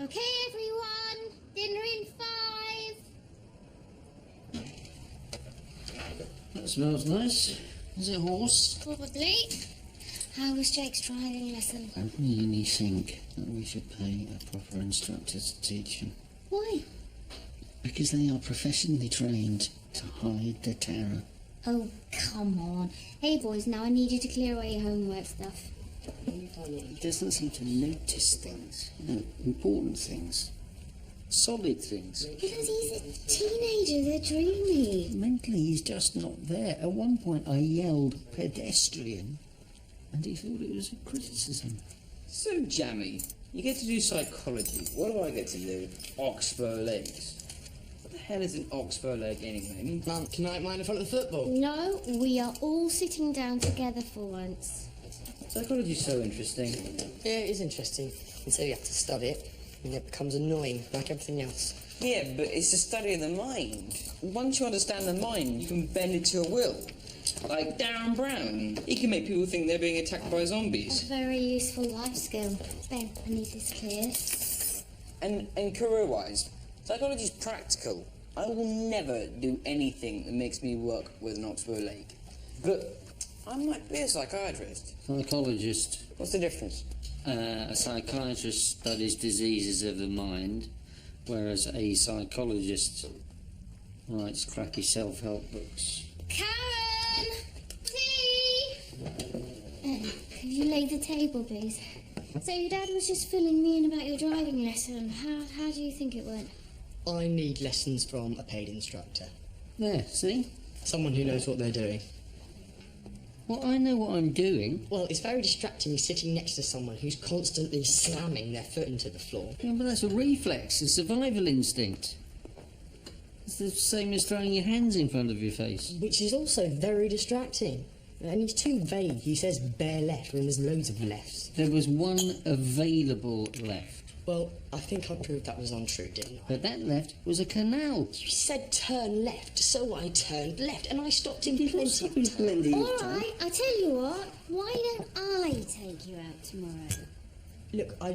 Okay, everyone, dinner in 5. That smells nice. Is it a horse? Probably. How was Jake's driving lesson? I really think that we should pay a proper instructor to teach him. Why? Because they are professionally trained to hide their terror. Oh, come on. Hey, boys, now I need you to clear away your homework stuff. He doesn't seem to notice things, important things, solid things. Because he's a teenager, they're dreamy. Mentally, he's just not there. At one point, I yelled pedestrian, and he thought it was a criticism. So jammy. You get to do psychology. What do I get to do? Oxbow legs. What the hell is an oxbow leg anyway? I mean, Mum, can I mind in front of the football? No, we are all sitting down together for once. psychology's so interesting. Yeah, it is interesting. Until you have to study it, and it becomes annoying, like everything else. Yeah, but it's the study of the mind. Once you understand the mind, you can bend it to your will. Like Darren Brown. He can make people think they're being attacked by A zombies. very useful life skill. Ben, I need this clear. And career-wise, psychology's practical. I will never do anything that makes me work with an oxbow leg. But I might be a psychiatrist. Psychologist. What's the difference? A psychiatrist studies diseases of the mind, whereas a psychologist writes cracky self-help books. Karen! Tea! Could you lay the table, please? So your dad was just filling me in about your driving lesson. How do you think it went? I need lessons from a paid instructor. There, see? Someone who knows what they're doing. Well, I know what I'm doing. Well, it's very distracting sitting next to someone who's constantly slamming their foot into the floor. Yeah, but that's a reflex, a survival instinct. It's the same as throwing your hands in front of your face. Which is also very distracting. And he's too vague. He says bare left when there's loads of lefts. There was one available left, Well, I think I proved that was untrue, didn't I? but that left was a canal. You said turn left, so I turned left, and I stopped in plenty of time. All right, I tell you what. Why don't I take you out tomorrow? Look, I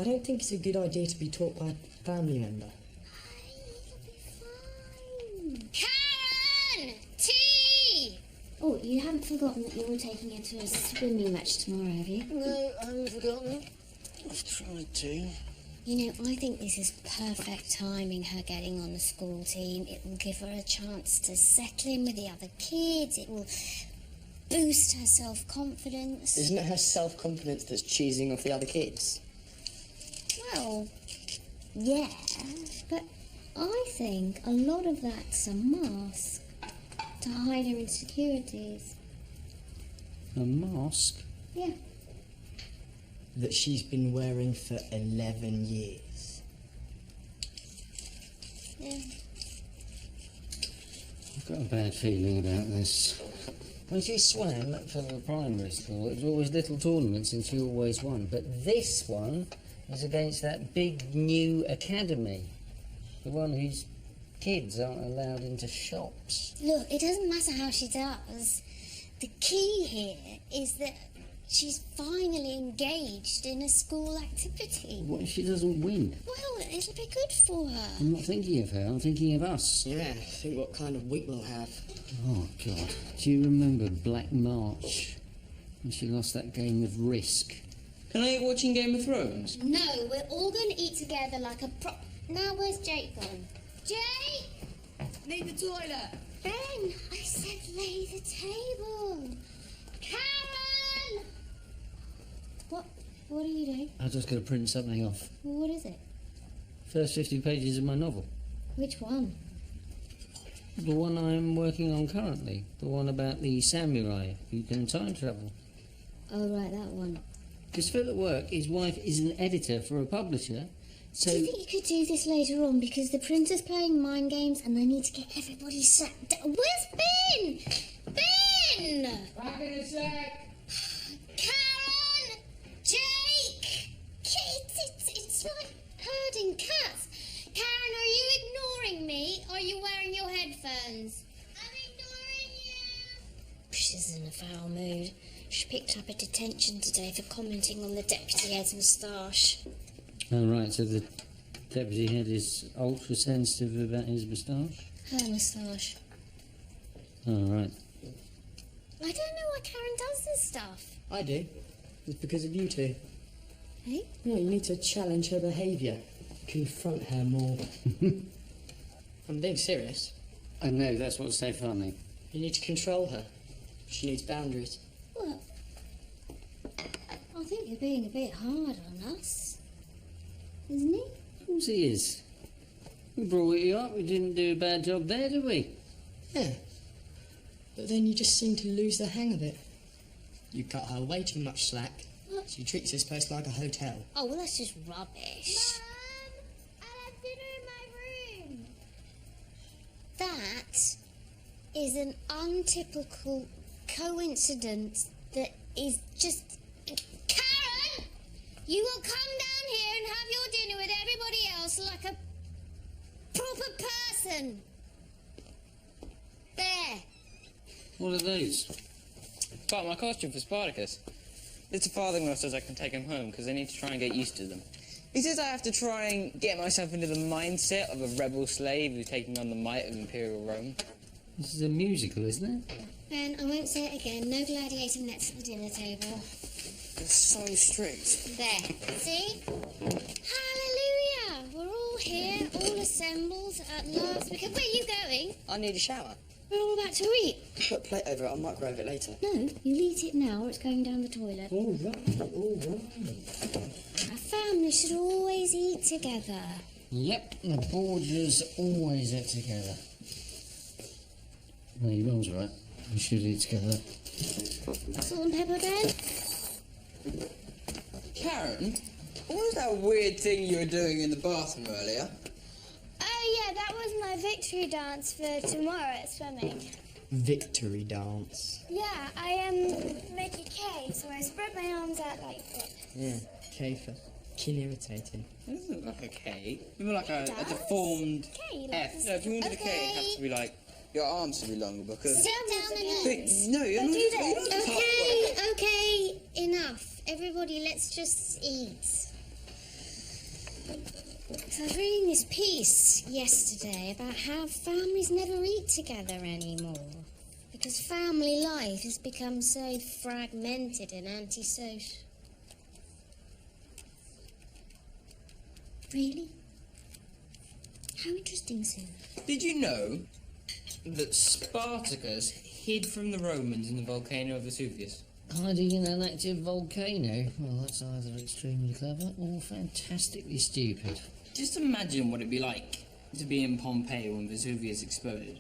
don't think it's a good idea to be taught by a family member. It'll be fine. Karen! Tea! Oh, you haven't forgotten that you were taking her to a swimming match tomorrow, have you? No, I haven't forgotten. I've tried to. You know, I think this is perfect timing, her getting on the school team. It will give her a chance to settle in with the other kids. It will boost her self-confidence. Isn't it her self-confidence that's cheesing off the other kids? Well, yeah, but I think a lot of that's a mask to hide her insecurities. A mask? Yeah. That she's been wearing for 11 years. Yeah. I've got a bad feeling about this. When she swam for the primary school, it was always little tournaments and she always won. But this one is against that big new academy. The one whose kids aren't allowed into shops. Look, it doesn't matter how she does. The key here is that she's finally engaged in a school activity. What if she doesn't win? Well, it'll be good for her. I'm not thinking of her, I'm thinking of us. Yeah, think what kind of week we'll have. Oh, God. Do you remember Black March? When she lost that game of Risk? Can I eat watching Game of Thrones? No, we're all going to eat together like a pro... Now, where's Jake gone? Jake! Need the toilet! Ben, I said lay the table. Karen! What are you doing? I've just got to print something off. What is it? First 50 pages of my novel. Which one? The one I'm working on currently. The one about the samurai who can time travel. Oh, right, that one. Because Phil at work, his wife is an editor for a publisher, so... Do you think you could do this later on? Because the printer's playing mind games and I need to get everybody sat down. Where's Ben? Ben! Back in a sec! Karen! Jake! It's like herding cats. Karen, are you ignoring me? Or are you wearing your headphones? I'm ignoring you. She's in a foul mood. She picked up a detention today for commenting on the deputy head's moustache. Oh, right, so the deputy head is ultra sensitive about his moustache? Her moustache. Oh, right. I don't know why Karen does this stuff. I do. It's because of you two. Hey? No, you need to challenge her behaviour. Confront her more. I'm being serious. I know, that's what's so funny. You need to control her. She needs boundaries. Well, I think you're being a bit hard on us. Isn't he? Of course he is. We brought you up, we didn't do a bad job there, did we? Yeah. But then you just seem to lose the hang of it. You cut her way too much slack. What? She treats this place like a hotel. Oh, well, that's just rubbish. Mum, I'll have dinner in my room. That is an untypical coincidence that is just... Karen! You will come down here and have your dinner with everybody else like a proper person. There. What are those? Part of my costume for Spartacus. Mr. Father-in-law says I can take them home because I need to try and get used to them. He says I have to try and get myself into the mindset of a rebel slave who's taking on the might of Imperial Rome. This is a musical, isn't it? Ben, I won't say it again. No gladiator nets at the dinner table. It's so strict. There. See? Hallelujah! We're all here, all assembled at last. Where are you going? I need a shower. We're all about to eat. Put a plate over it, I'll microwave it later. No, you'll eat it now or it's going down the toilet. All right. A family should always eat together. Yep, the boarders always eat together. No, your mum's right. We should eat together. Salt and pepper, Ben? Karen, what was that weird thing you were doing in the bathroom earlier? Oh yeah, that was my victory dance for tomorrow at swimming. Victory dance. Yeah, I make a K, so I spread my arms out like this. Yeah, K for kin irritating. It doesn't look like a K. Maybe like a does. deformed K, like F. this. No, if you wanted a K, it Okay. has to be like, your arms should be longer because... Sit down and But, eat. no, you're But not... do you're this. not Okay, okay, enough. Everybody, let's just eat. So I was reading this piece yesterday about how families never eat together anymore. Because family life has become so fragmented and antisocial. Really? How interesting, Sue. Did you know that Spartacus hid from the Romans in the volcano of Vesuvius? Hiding in an active volcano? Well, that's either extremely clever or fantastically stupid. Just imagine what it'd be like to be in Pompeii when Vesuvius exploded.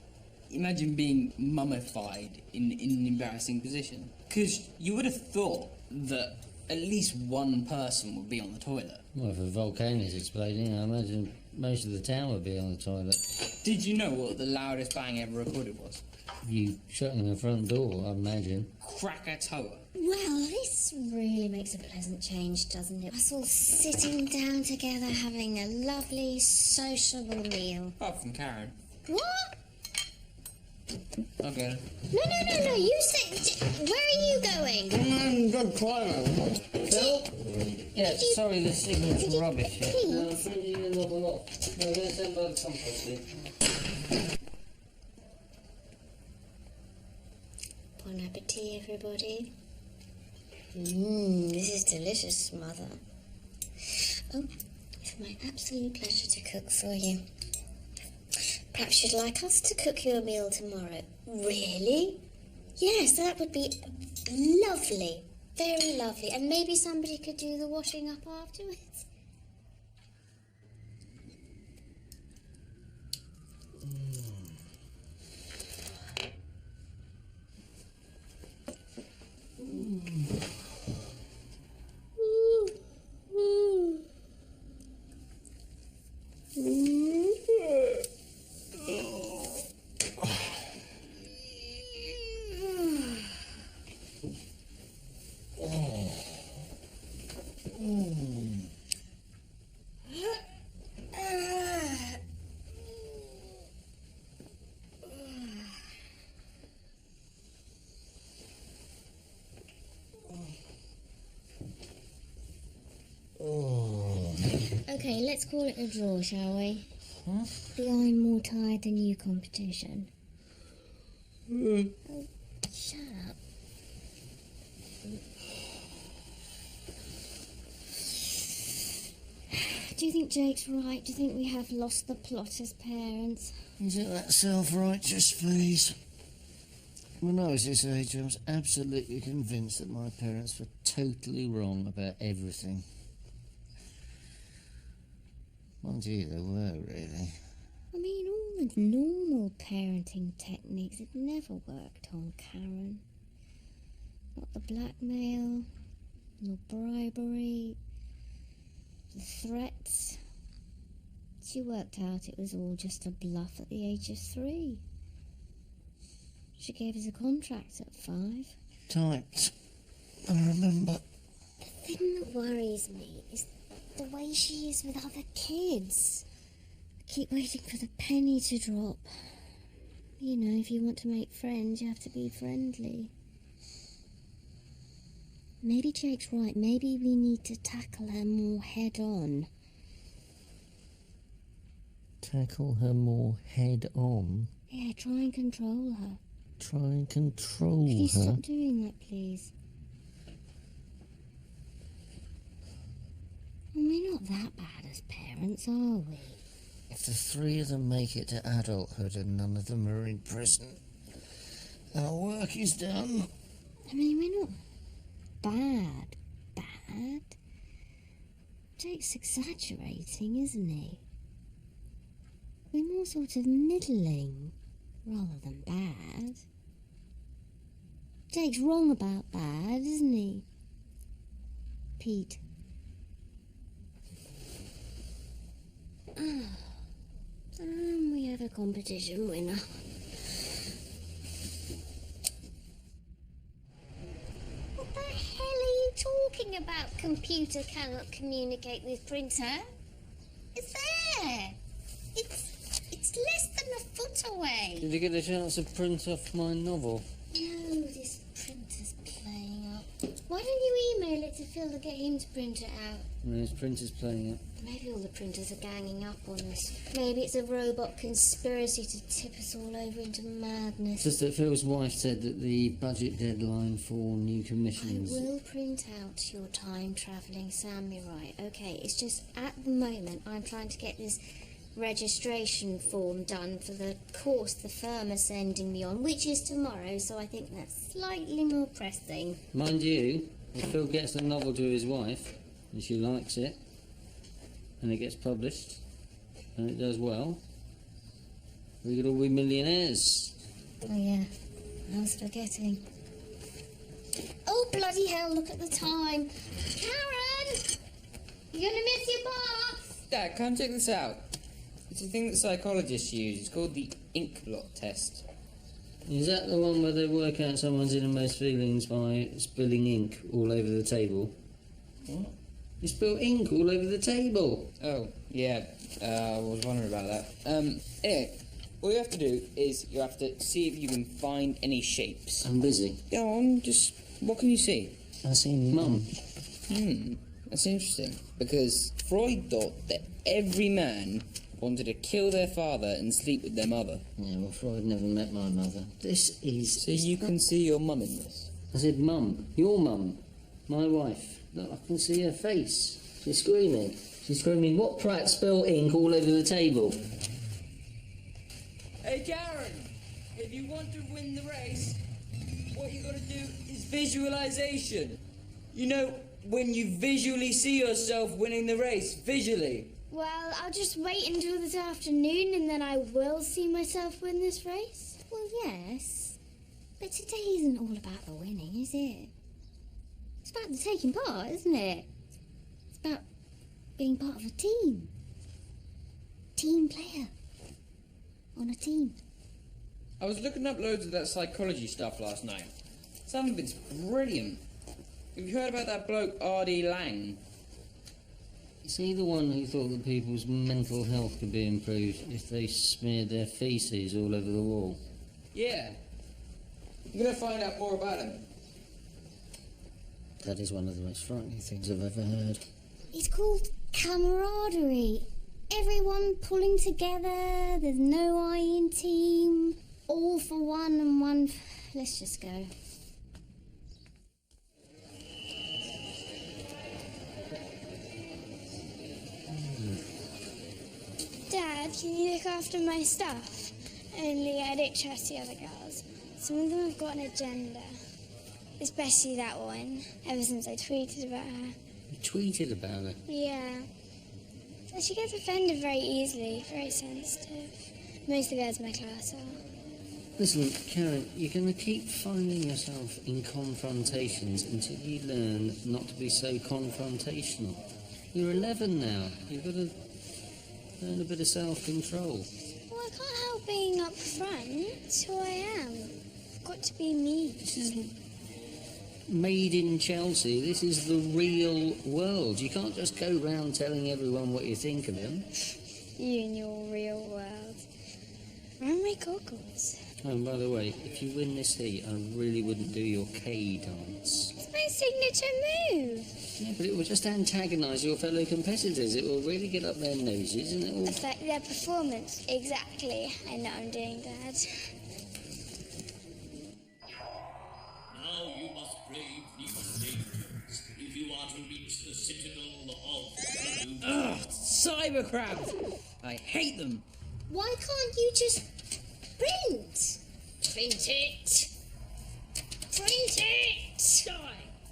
Imagine being mummified in an embarrassing position. Because you would have thought that at least one person would be on the toilet. Well, if a volcano's exploding, I imagine most of the town would be on the toilet. Did you know what the loudest bang ever recorded was? You shutting the front door, I imagine. Krakatoa. Well, this really makes a pleasant change, doesn't it? Us all sitting down together having a lovely, sociable meal. Apart from Karen. What? Okay. No, you say... Where are you going? Good climber. Phil? Yeah, sorry, the signal's rubbish here. Pete? No, I'm sending you another lot. No, we're going to send by the compost bin. Bon appetit, everybody. This is delicious, Mother. Oh, it's my absolute pleasure to cook for you. Perhaps you'd like us to cook you a meal tomorrow. Really? Yes, that would be lovely. Very lovely. And maybe somebody could do the washing up afterwards. Okay, let's call it a draw, shall we? Huh? The I'm more tired than you competition. Oh, shut up. Do you think Jake's right? Do you think we have lost the plot as parents? Is it that self-righteous face? When I was this age, I was absolutely convinced that my parents were totally wrong about everything. Mind you, they were, really. I mean, all the normal parenting techniques had never worked on Karen. Not the blackmail, nor bribery, the threats. She worked out it was all just a bluff at the age of 3. She gave us a contract at 5. Typed. I remember. The thing that worries me is the way she is with other kids. I keep waiting for the penny to drop. You know, if you want to make friends, you have to be friendly. Maybe Jake's right. Maybe we need to tackle her more head-on. Tackle her more head-on? Yeah, try and control her. Try and control Could you her? stop doing that, please? Well, we're not that bad as parents, are we? If the 3 of them make it to adulthood and none of them are in prison, our work is done. I mean, we're not bad. Jake's exaggerating, isn't he? We're more sort of middling rather than bad. Jake's wrong about bad, isn't he? Pete. And we have a competition winner. What the hell are you talking about? Computer cannot communicate with printer. It's there. It's less than a foot away. Did you get a chance to print off my novel? No, this printer's playing up. Why don't you email it to Phil to get him to print it out? No, his printer's playing up. Maybe all the printers are ganging up on us. Maybe it's a robot conspiracy to tip us all over into madness. Just that Phil's wife said that the budget deadline for new I commissions... will print out your time-travelling samurai. Okay, it's just at the moment I'm trying to get this registration form done for the course the firm are sending me on, which is tomorrow, so I think that's slightly more pressing. Mind you, if Phil gets the novel to his wife, and she likes it, and it gets published, and it does well, we could all be millionaires. Oh yeah, I was forgetting. Oh bloody hell, look at the time. Karen! You're gonna miss your box! Dad, come check this out. It's a thing that psychologists use. It's called the ink blot test. Is that the one where they work out someone's innermost feelings by spilling ink all over the table? What? You spill ink all over the table. Oh, yeah. I was wondering about that. Anyway, all you have to do is you have to see if you can find any shapes. I'm busy. Go on, just... What can you see? I see Mum. That's interesting. Because Freud thought that every man wanted to kill their father and sleep with their mother. Yeah, well, Freud never met my mother. This is... So you can see your mum in this? I said Mum. Your mum. My wife. Look, I can see her face. She's screaming. She's screaming, what prat spilled ink all over the table? Hey, Karen! If you want to win the race, what you gotta do is visualization. You know, when you visually see yourself winning the race, visually. Well, I'll just wait until this afternoon and then I will see myself win this race. Well, yes. But today isn't all about the winning, is it? It's about the taking part, isn't it? It's about being part of a team. Team player. On a team. I was looking up loads of that psychology stuff last night. Some of it's brilliant. Have you heard about that bloke R.D. Lang? Is he the one who thought that people's mental health could be improved if they smeared their faeces all over the wall? Yeah. You're gonna find out more about him. That is one of the most frightening things I've ever heard. It's called camaraderie. Everyone pulling together, there's no I in team. All for one and one... Let's just go. Dad, can you look after my stuff? Only I don't trust the other girls. Some of them have got an agenda. Especially that one, ever since I tweeted about her. You tweeted about her? Yeah. So she gets offended very easily, very sensitive. Most of the girls in my class are. Listen, Karen, you're going to keep finding yourself in confrontations until you learn not to be so confrontational. You're 11 now. You've got to learn a bit of self-control. Well, I can't help being up front. It's who I am. I've got to be me. This isn't made in Chelsea. This is the real world. You can't just go round telling everyone what you think of them. You and your real world. Where are my goggles? Oh, and by the way, if you win this heat, I really wouldn't do your K dance. It's my signature move. Yeah, but it will just antagonise your fellow competitors. It will really get up their noses and it will... Affect their performance. Exactly. I know I'm doing that. Now you must brave these dangers if you are to reach the citadel of the Ugh, cybercrabs! I hate them. Why can't you just print? Print it! Print it! Die!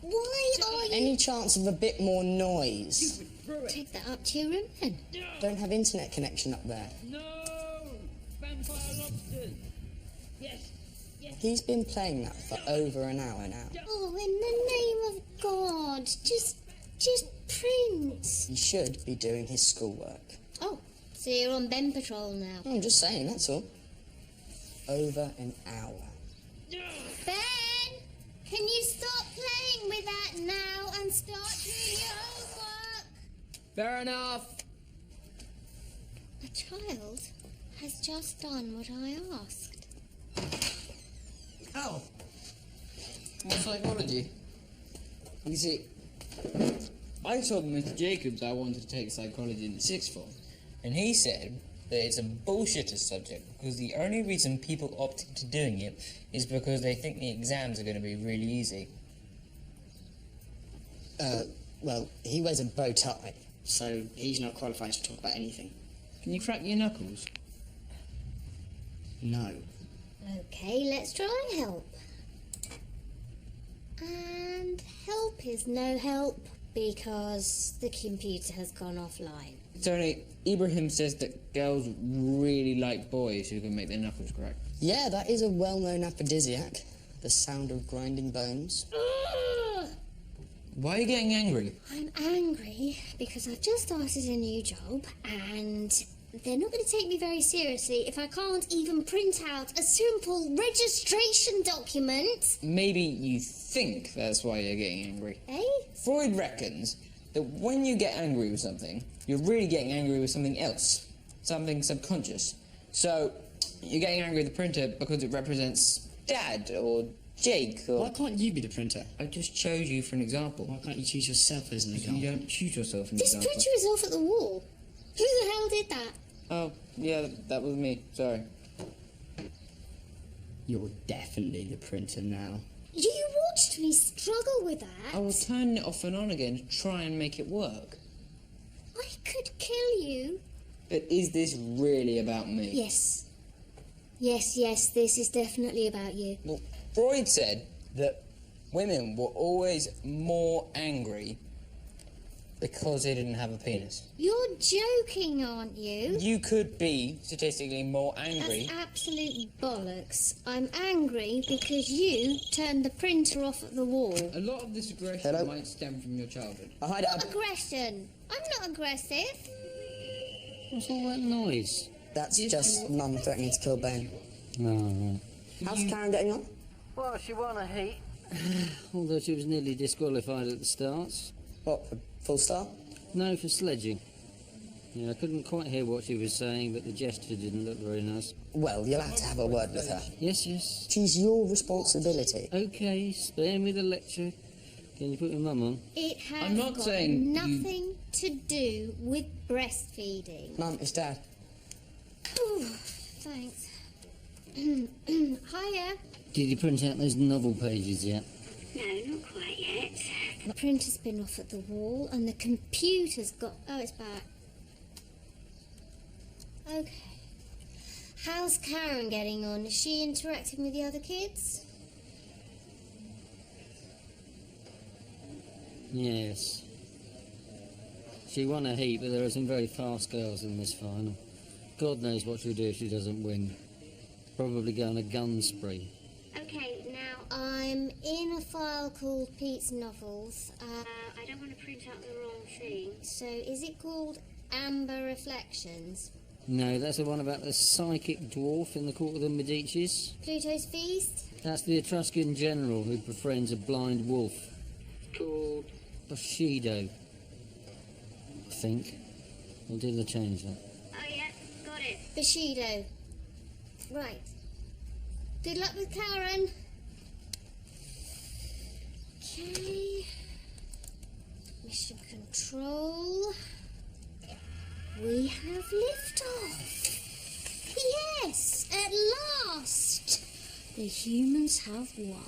Why are you... Any chance of a bit more noise? Take that up to your room then. Don't have internet connection up there. No! Vampire lobsters! Yes! Yes! He's been playing that for over an hour now. Oh, in the name of God, just print. He should be doing his schoolwork. Oh, so you're on Ben Patrol now. I'm just saying, that's all. Over an hour. Ben, can you stop playing with that now and start doing your homework? Fair enough! A child has just done what I asked. Ow! What psychology? You see, I told Mr. Jacobs I wanted to take psychology in the sixth form, and he said that it's a bullshitter subject because the only reason people opt into doing it is because they think the exams are going to be really easy. Well, he wears a bow tie, so he's not qualified to talk about anything. Can you crack your knuckles? No. Okay, let's try help. And help is no help because the computer has gone offline. Tony, Ibrahim says that girls really like boys who can make their knuckles crack. Yeah, that is a well-known aphrodisiac. The sound of grinding bones. Ugh! Why are you getting angry? I'm angry because I've just started a new job and they're not going to take me very seriously if I can't even print out a simple registration document. Maybe you think that's why you're getting angry. Eh? Freud reckons that when you get angry with something, you're really getting angry with something else, something subconscious. So, you're getting angry with the printer because it represents Dad or Jake or... Why can't you be the printer? I just chose you for an example. Why can't you choose yourself as an example? You don't choose yourself an Just example. print yourself at the wall. Who the hell did that? Oh, yeah, that was me. Sorry. You're definitely the printer now. You watched me struggle with that. I will turn it off and on again to try and make it work. I could kill you. But is this really about me? Yes. Yes, this is definitely about you. Well, Freud said that women were always more angry because they didn't have a penis. You're joking, aren't you? You could be statistically more angry. That's absolute bollocks. I'm angry because you turned the printer off at the wall. A lot of this aggression Hello? might stem from your childhood. Hide up. Aggression. I'm not aggressive. What's all that noise? That's just Mum threatening to kill Ben. Oh, right. How's Karen getting on? Well, she won a heat. Although she was nearly disqualified at the start. What, for full start? No, for sledging. Yeah, I couldn't quite hear what she was saying, but the gesture didn't look very nice. Well, you'll have to have a word with her. Yes, yes. She's your responsibility. Okay, spare me the lecture. Can you put your mum on? It has I'm not got saying you- nothing to do with breastfeeding. Mum, it's Dad. Ooh, thanks. Hiya. Did you print out those novel pages yet? No, not quite yet. The printer's been off at the wall and the computer's got... Oh, it's back. Okay. How's Karen getting on? Is she interacting with the other kids? Yes. She won a heat, but there are some very fast girls in this final. God knows what she'll do if she doesn't win. Probably go on a gun spree. Okay, now I'm in a file called Pete's Novels. I don't want to print out the wrong thing. So is it called Amber Reflections? No, that's the one about the psychic dwarf in the court of the Medicis. Pluto's Feast? That's the Etruscan general who befriends a blind wolf. Called Bushido, I think. Or did they change that? Oh, yeah, got it. Bushido. Right. Good luck with Karen. Okay. Mission control. We have liftoff. Yes, at last. The humans have won.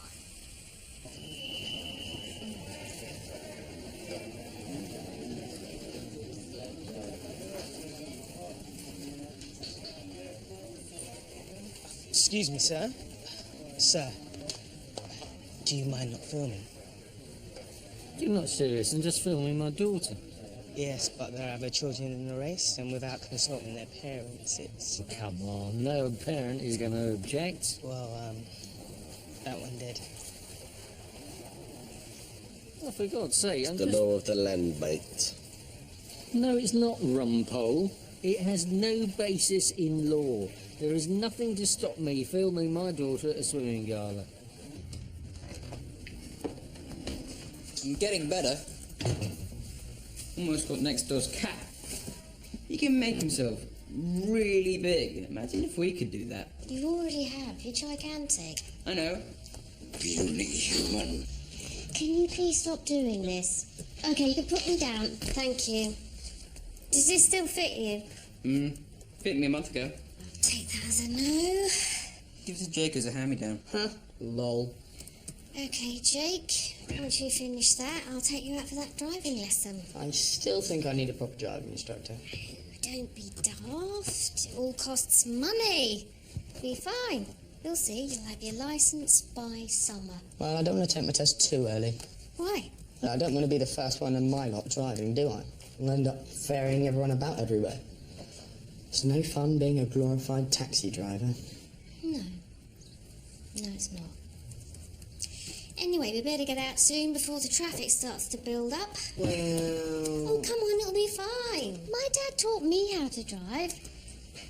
Excuse me, sir. Sir, do you mind not filming? You're not serious, I'm just filming my daughter. Yes, but there are other children in the race, and without consulting their parents, it's... Come on, no parent is going to object. Well, that one did. Oh, for God's sake, I'm The just... law of the land, mate. No, it's not, Rumpole. It has no basis in law. There is nothing to stop me filming my daughter at a swimming gala. I'm getting better. Almost got next door's cat. He can make himself really big. Imagine if we could do that. You already have. You're gigantic. I know. Puny human. Can you please stop doing this? Okay, you can put me down. Thank you. Does this still fit you? Fit me a month ago. Take that as a no. Give it to Jake as a hand-me-down. Huh? Lol. Okay, Jake. Once you finish that, I'll take you out for that driving lesson. I still think I need a proper driving instructor. Don't be daft. It all costs money. Be fine. You'll see. You'll have your licence by summer. Well, I don't want to take my test too early. Why? I don't want to be the first one in my lot driving, do I? I'll end up ferrying everyone about everywhere. It's no fun being a glorified taxi driver. No. No, it's not. Anyway, we better get out soon before the traffic starts to build up. Well... Oh, come on, it'll be fine. My dad taught me how to drive.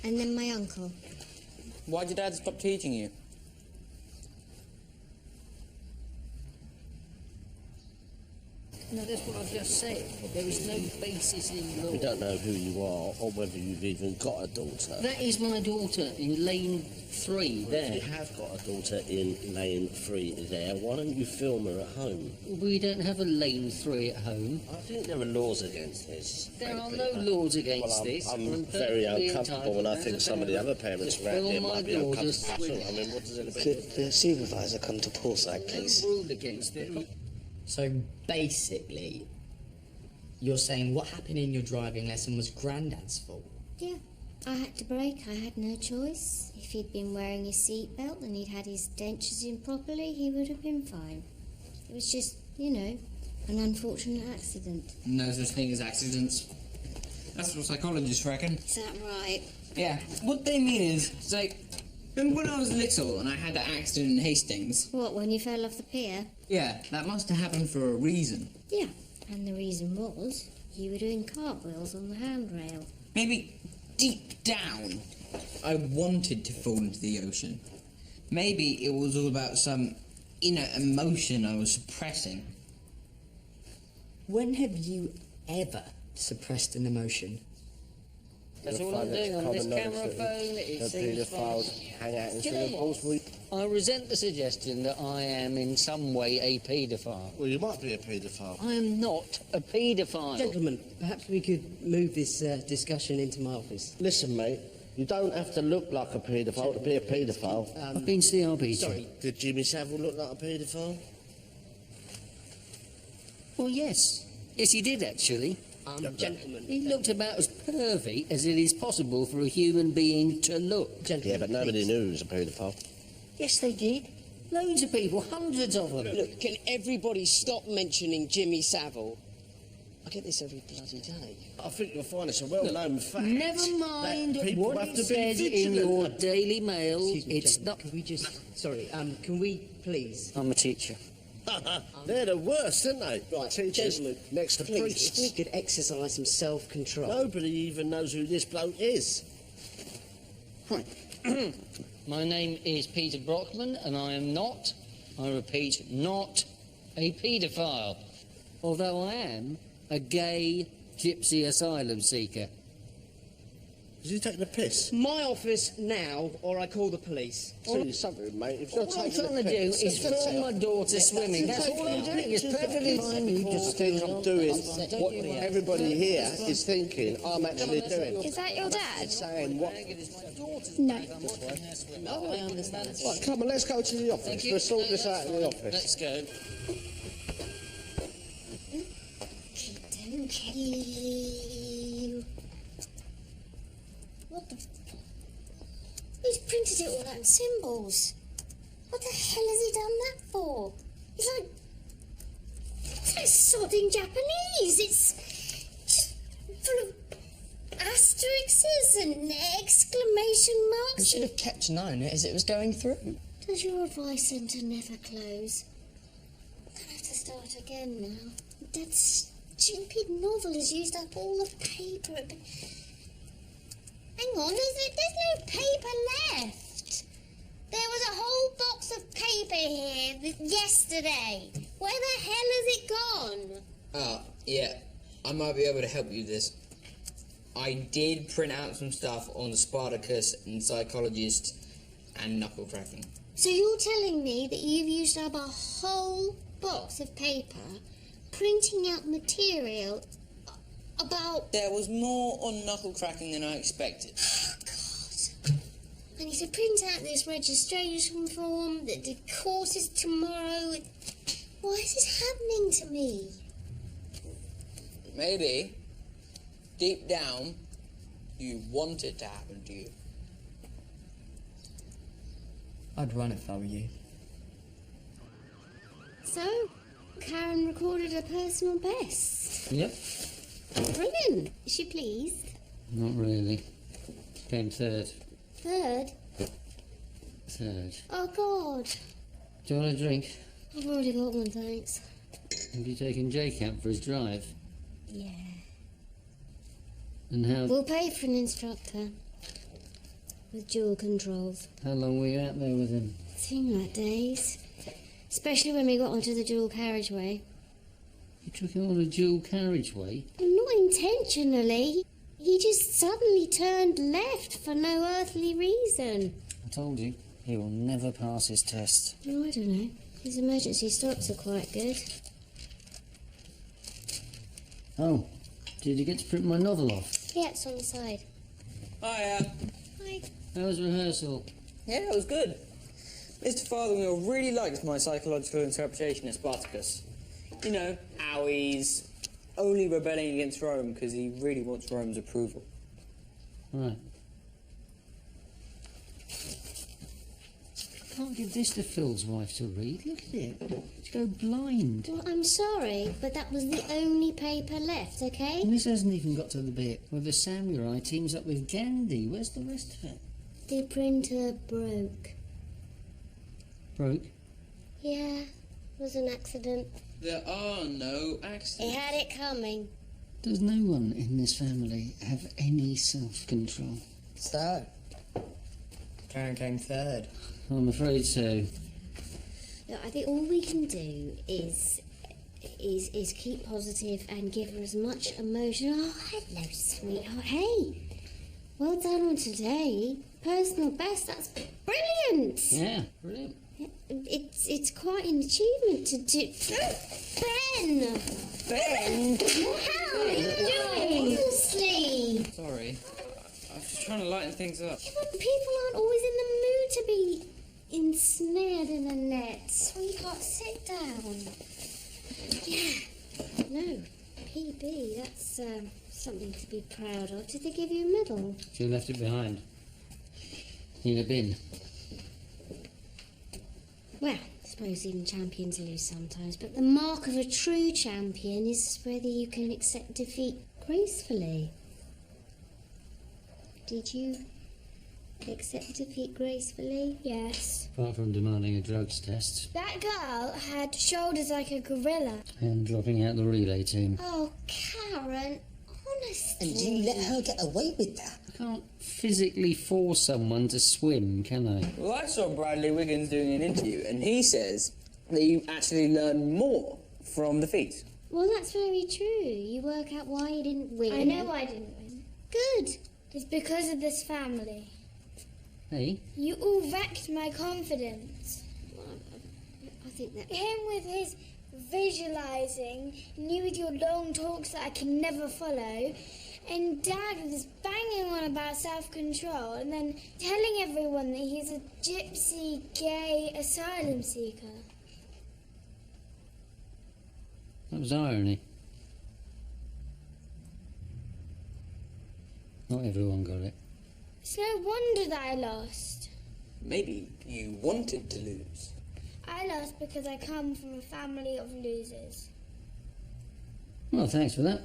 And then my uncle. Why'd your dad stop teaching you? No, that's what I've just said. There is no basis in law. We don't know who you are or whether you've even got a daughter. That is my daughter in lane 3 there. You have got a daughter in lane 3 there. Why don't you film her at home? We don't have a lane 3 at home. I think there are laws against this. There are frankly. no laws against Well, this. I'm very perfectly uncomfortable when I entitled think as a some of the parent other parents to around here film my might be daughter uncomfortable too. swimming. I mean, what does anybody Could the supervisor come to poolside, No please? rule against it. So basically, you're saying what happened in your driving lesson was Grandad's fault? Yeah. I had to brake. I had no choice. If he'd been wearing his seatbelt and he'd had his dentures in properly, he would have been fine. It was just, you know, an unfortunate accident. No such thing as accidents. That's what psychologists reckon. Is that right? Yeah. What they mean is, it's like, remember when I was little and I had that accident in Hastings? What, when you fell off the pier? Yeah, that must have happened for a reason. Yeah. And the reason was you were doing cartwheels on the handrail. Maybe deep down, I wanted to fall into the ocean. Maybe it was all about some inner emotion I was suppressing. When have you ever suppressed an emotion? That's all I'm doing on this camera phone. It seems fine. Hang out in Come swimming pools. I resent the suggestion that I am in some way a paedophile. Well, you might be a paedophile. I am not a paedophile. Gentlemen, perhaps we could move this discussion into my office. Listen, mate, you don't have to look like a paedophile to be a paedophile. I've been to the RB. Sorry. Did Jimmy Savile look like a paedophile? Well, yes. Yes, he did, actually. Gentlemen. He looked about as pervy as it is possible for a human being to look. Gentlemen, Yeah, but nobody please. knew he was a paedophile. Yes, they did. Loads of people, hundreds of them. Look, can everybody stop mentioning Jimmy Savile? I get this every bloody day. I think you'll find it's a well-known fact. Never mind that people what have it to be says in vigilant. your Daily Mail. Excuse me, It's gentlemen, not... Can we just... Sorry, can we please... I'm a teacher. They're the worst, aren't they? Right, Teachers gentlemen, next to please, priests. if we could exercise some self-control. Nobody even knows who this bloke is. Right. My name is Peter Brockman, and I am not, I repeat, not a paedophile. Although I am a gay gypsy asylum seeker. Is he taking a piss? My office now, or I call the police. See something, mate. If you're What I'm taking trying a to do piss, is film my daughter swimming. That's all I'm doing. It's perfectly fine. You I just think I'm doing what everybody here is thinking I'm actually doing. Is that your dad? Saying what... No. Oh, I understand. Right, come on, let's go to the office. We'll sort this out in the office. Let's go. Okay. What the... He's printed it all out in symbols. What the hell has he done that for? It's like sodding Japanese. It's just full of asterisks and exclamation We marks. should have kept an eye on it as it was going through. Does your advice centre never close? I'm gonna have to start again now. That stupid novel has used up all the paper. Hang on, there's no paper left. There was a whole box of paper here yesterday. Where the hell has it gone? Yeah, I might be able to help you with this. I did print out some stuff on the Spartacus and psychologist and knuckle cracking. So you're telling me that you've used up a whole box of paper printing out material about... There was more on knuckle cracking than I expected. God. I need to print out this registration form that did courses tomorrow. Why is this happening to me? Maybe, deep down, you want it to happen to you. I'd run if I were you. So, Karen recorded her personal best. Yep. Brilliant. Is she pleased? Not really. Came third. Third? Third. Oh, God. Do you want a drink? I've already got one, thanks. Have you taken Jake out for his drive? Yeah. And how We'll pay for an instructor. With dual controls. long were you out there with him? Seemed like days. Especially when we got onto the dual carriageway. You took him on a dual carriageway? Not intentionally. He just suddenly turned left for no earthly reason. I told you, he will never pass his test. Oh, I don't know. His emergency stops are quite good. Oh, did you get to print my novel off? Yeah, it's on the side. Hiya. Hi. How was rehearsal? Yeah, it was good. Mr. Farthingale really liked my psychological interpretation of Spartacus. You know, how he's only rebelling against Rome because he really wants Rome's approval. Right. Can't give this to Phil's wife to read. Look at it. It's go blind. Well, I'm sorry, but that was the only paper left, okay? And this hasn't even got to the bit where the samurai teams up with Gandhi. Where's the rest of it? The printer broke. Broke. Yeah, it was an accident. There are no He accidents. had it coming. Does no one in this family have any self-control? So, Karen came third. I'm afraid so. Look, I think all we can do is keep positive and give her as much emotion. Oh, hello, sweetheart. Hey, Well done on today. Personal best, that's brilliant. Yeah, brilliant. It's quite an achievement to do. Ben! Ben! How are you doing? Honestly. Sorry. I was just trying to lighten things up. Yeah, but people aren't always in the mood to be ensnared in a net. Sweetheart, sit down. Yeah. No. PB, that's something to be proud of. Did they give you a medal? She left it behind. In a bin. Well, I suppose even champions lose sometimes, but the mark of a true champion is whether you can accept defeat gracefully. Did you accept defeat gracefully? Yes. Apart from demanding a drugs test That girl had shoulders like a gorilla. and dropping out the relay team. Oh, Karen, honestly. And you let her get away with that? I can't physically force someone to swim, can I? Well, I saw Bradley Wiggins doing an interview, and he says that you actually learn more from defeat. Well, that's very true. You work out why you didn't win. I know I didn't win. Good. It's because of this family. Hey? You all wrecked my confidence. Well, I think that... Him with his visualising, and you with your long talks that I can never follow, and Dad with his banging on about self-control, and then telling everyone that he's a gypsy, gay asylum seeker. That was irony. Not everyone got it. It's no wonder that I lost. Maybe you wanted to lose. I lost because I come from a family of losers. Well, thanks for that.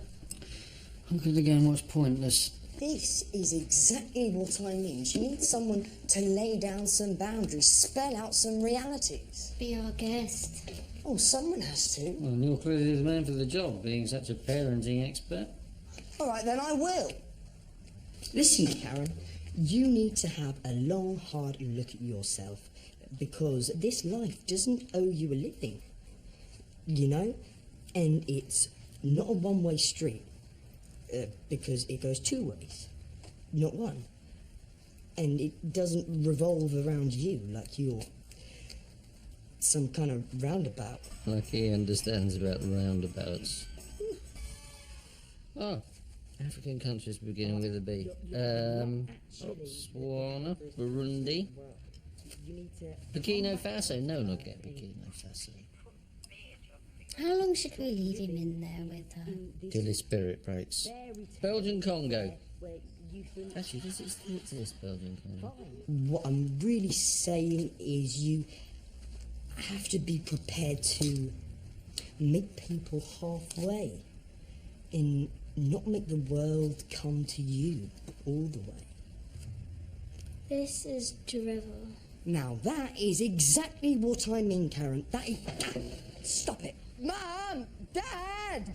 I'm going to go and watch Pointless. This is exactly what I mean. She needs someone to lay down some boundaries, spell out some realities. Be our guest. Oh, someone has to. Well, you're clearly the man for the job, being such a parenting expert. All right, then I will. Listen, Karen, you need to have a long, hard look at yourself, because this life doesn't owe you a living, you know? And it's not a one-way street, because it goes two ways, not one. And it doesn't revolve around you like you're some kind of roundabout. Like he understands about roundabouts. Oh, African countries beginning with a B. Botswana, Burundi, Burkina Faso. No, not get Burkina Faso. How long should we leave him in there with her? Till his spirit breaks. Belgian Congo. Actually, does it exist, Belgian Congo? What I'm really saying is you have to be prepared to meet people halfway and not make the world come to you all the way. This is drivel. Now that is exactly what I mean, Karen. That is... Stop it. Mom! Dad!